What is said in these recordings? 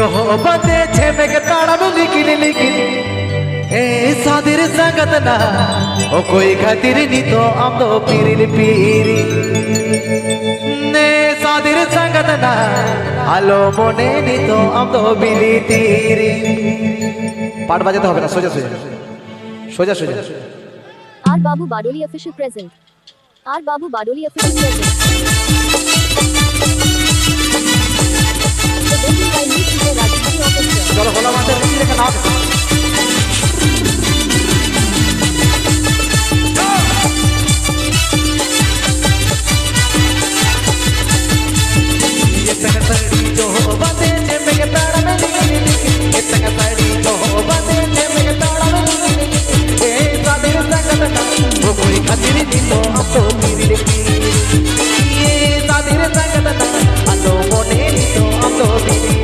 जो बंदे छे में के ताड़ा में लिखिन ए सादिर संगत ना ओ कोई खातिर नी तो हम तो पीरिल पीरी ने सादिर संगत ना आलो मोने नी तो हम तो बिली तीरी पाठ बजाते হবে না সোজা সোজা সোজা সোজা R Babu Badoli official present R Babu Badoli official present चलो होला माते नीचे का नाम ये तकड़ी जो बाते जे में के ताड़ा में लिखी ये तकड़ी जो बाते जे में के ताड़ा में लिखी ए सादिर संगत ना वो कोई खातिर नी तो हम तो पीरी लिखी ये सादिर संगत ना आलो मोने नी तो हम तो पीरी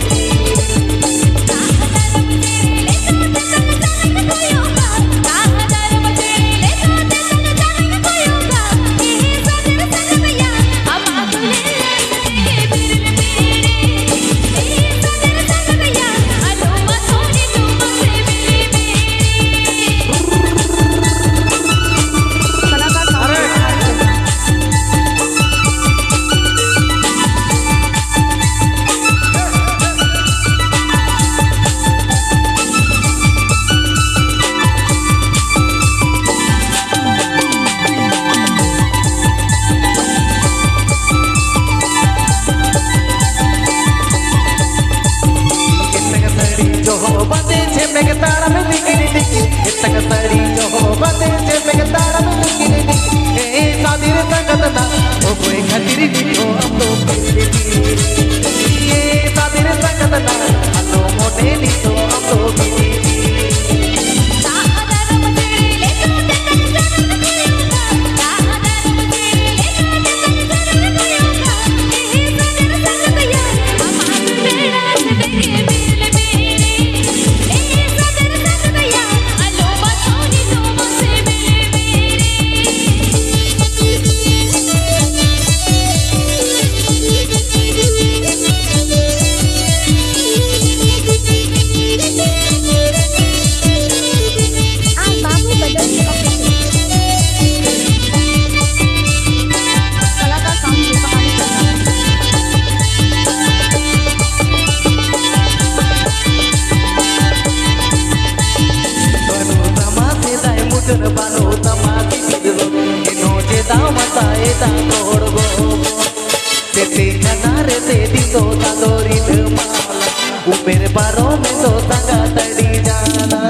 मेरे बारों में तो तंगा तड़ी जाना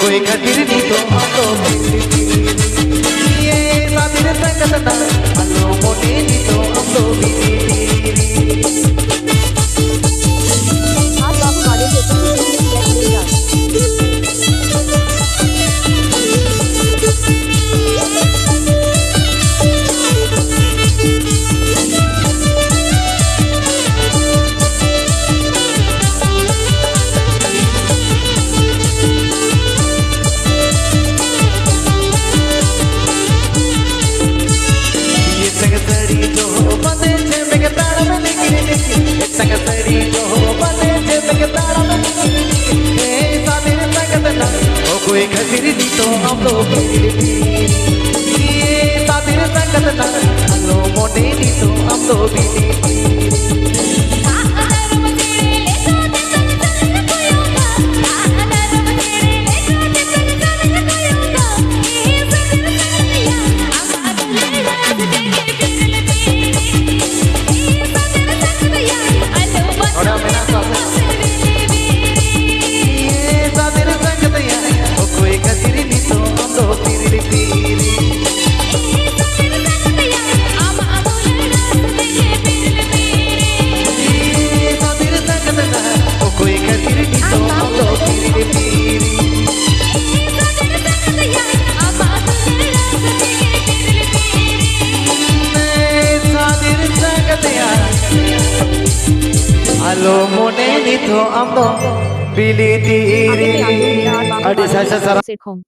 कोई खातिर नी तो हम तो ये सादिर संगत ना आलो मोने नी तो हम तो बिली आर बाबू बाडोली ऑफिशियल कोई खातिर नी तो हम तो पीरी ये सादिर संगत ना आलो मोने नी तो हम तो बिली कोई खातिर नी तो हम तो पीरी alo mone nito amdo pili tiri adi sasa sara Sitcom